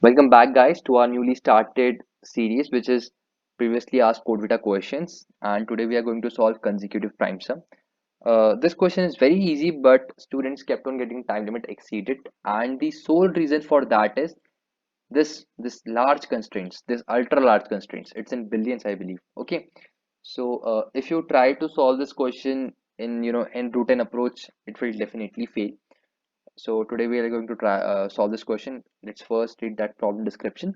Welcome back, guys, to our newly started series, which is previously asked code vita questions. And today we are going to solve consecutive prime sum. This question is very easy, but students kept on getting time limit exceeded, and the sole reason for that is this large constraints, this ultra large constraints. It's in billions, I believe. Okay, so if you try to solve this question in in route and approach, it will definitely fail. So today we are going to try solve this question. Let's first read that problem description.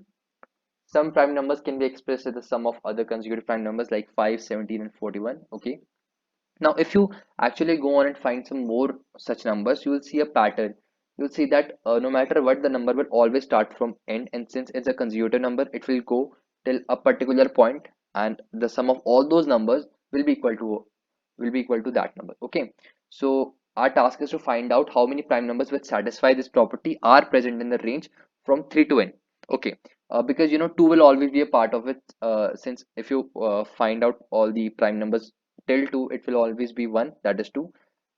Some prime numbers can be expressed as the sum of other consecutive prime numbers like 5, 17, and 41. Okay. Now, if you actually go on and find some more such numbers, you will see a pattern. You'll see that no matter what, the number will always start from end, and since it's a consecutive number, it will go till a particular point, and the sum of all those numbers will be equal to that number. Okay. So our task is to find out how many prime numbers which satisfy this property are present in the range from 3 to n. Okay. Because 2 will always be a part of it, since if you find out all the prime numbers till 2, it will always be 1, that is 2.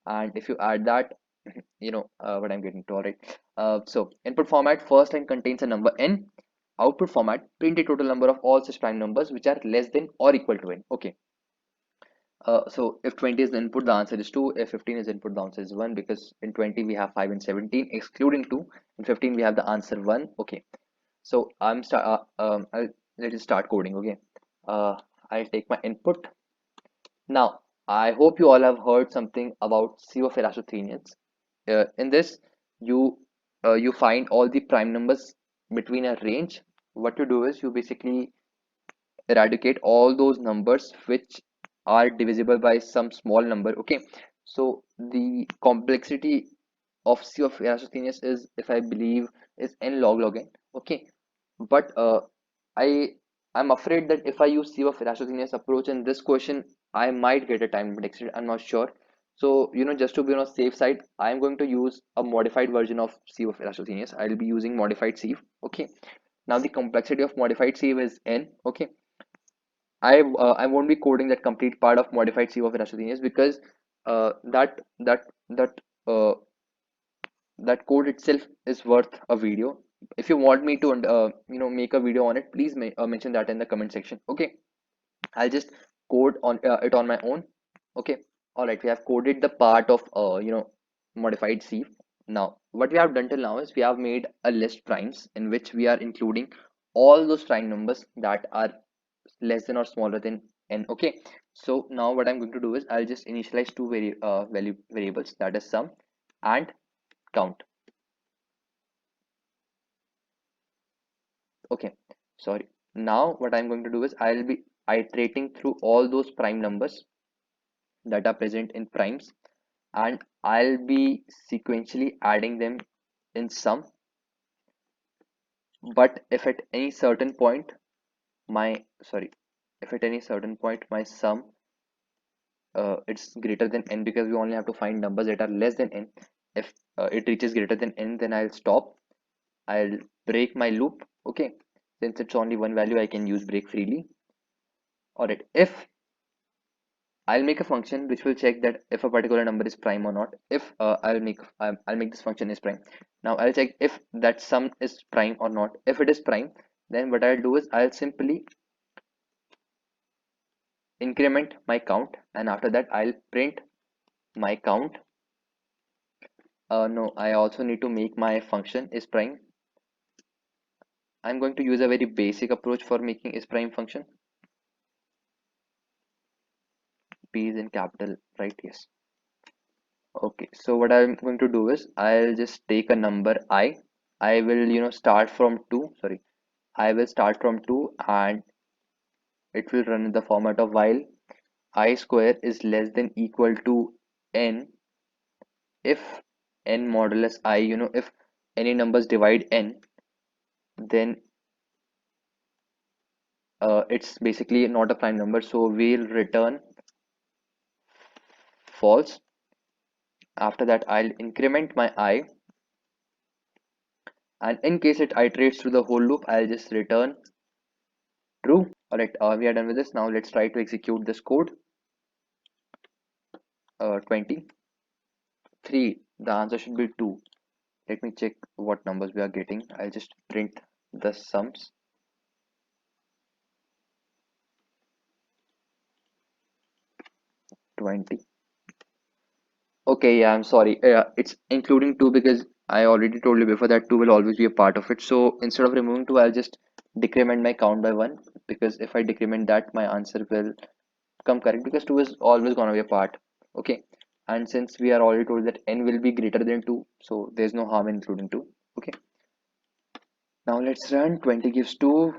And if you add that, what I'm getting to. All right. So input format, first line contains a number n. Output format, print the total number of all such prime numbers which are less than or equal to n. Okay. So if 20 is the input, the answer is 2. If 15 is input, the answer is 1, because in 20 we have 5 and 17, excluding 2. In 15 we have the answer 1. Okay. So let's start coding. Okay. uh, I'll take my input. Now, I hope you all have heard something about sieve of Eratosthenes. In this, you find all the prime numbers between a range. What you do is you basically eradicate all those numbers which are divisible by some small number. Okay, so the complexity of sieve of Eratosthenes is, if I believe, is n log n. Okay, but I I'm afraid that if I use sieve of Eratosthenes approach in this question, I might get a time limit exceeded. I'm not sure. So just to be on a safe side, I'm going to use a modified version of sieve of Eratosthenes. I'll be using modified sieve. Okay. Now the complexity of modified sieve is n. Okay. I won't be coding that complete part of modified sieve of Eratosthenes because that uh, that code itself is worth a video. If you want me to make a video on it, please mention that in the comment section. Okay, I'll just code on it on my own. Okay, all right, we have coded the part of modified sieve. Now what we have done till now is we have made a list primes in which we are including all those prime numbers that are less than or smaller than n. Okay, so now what I'm going to do is I'll just initialize two value variables, that is sum and count. Okay, sorry. Now what I'm going to do is I'll be iterating through all those prime numbers that are present in primes, and I'll be sequentially adding them in sum. But if at any certain point my sorry if at any certain point my sum it's greater than n, because we only have to find numbers that are less than n. If it reaches greater than n, then I'll stop. I'll break my loop. Okay, since it's only one value, I can use break freely. All right, if I'll make a function which will check that if a particular number is prime or not. If I'll make this function is prime. Now I'll check if that sum is prime or not. If it is prime, then what I'll do is I'll simply increment my count, and after that I'll print my count. No, I also need to make my function is prime. I'm going to use a very basic approach for making is prime function. P is in capital, right? Yes. Okay, so what I'm going to do is I'll just take a number I. I will start from 2. Sorry, I will start from 2, and it will run in the format of while I square is less than equal to n. If n modulus I, if any numbers divide n, then it's basically not a prime number, so we'll return false. After that I'll increment my I, and in case it iterates through the whole loop, I'll just return true. All right, we are done with this. Now let's try to execute this code. 23, the answer should be 2. Let me check what numbers we are getting. I'll just print the sums. 20. Okay, yeah, I'm sorry. It's including 2 because I already told you before that 2 will always be a part of it. So instead of removing 2, I'll just decrement my count by 1, because if I decrement that, my answer will come correct, because 2 is always gonna be a part. Okay. And since we are already told that n will be greater than 2, so there's no harm in including 2. Okay. Now let's run. 20 gives 2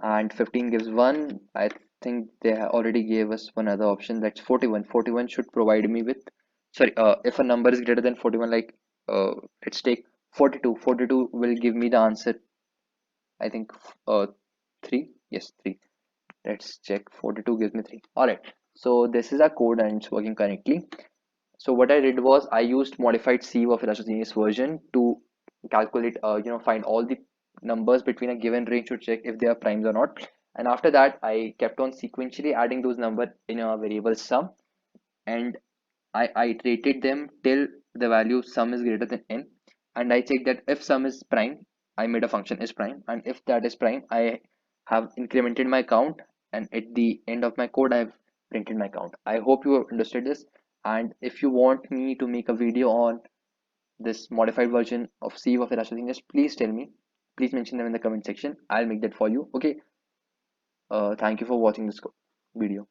and 15 gives 1. I think they already gave us one other option. That's 41. 41 should provide me with, sorry, if a number is greater than 41, like, let's take 42. 42 will give me the answer, I think, 3. Yes, 3. Let's check. 42 gives me 3. All right. So this is our code and it's working correctly. So what I did was I used modified sieve of Elastos version to calculate, find all the numbers between a given range to check if they are primes or not. And after that, I kept on sequentially adding those numbers in a variable sum, and I iterated them till the value sum is greater than n. And I checked that if sum is prime, I made a function is prime, and if that is prime, I have incremented my count, and at the end of my code, I've printed my count. I hope you have understood this. And if you want me to make a video on this modified version of Sieve of Elastic, just please tell me. Please mention them in the comment section. I'll make that for you. Okay. Thank you for watching this video.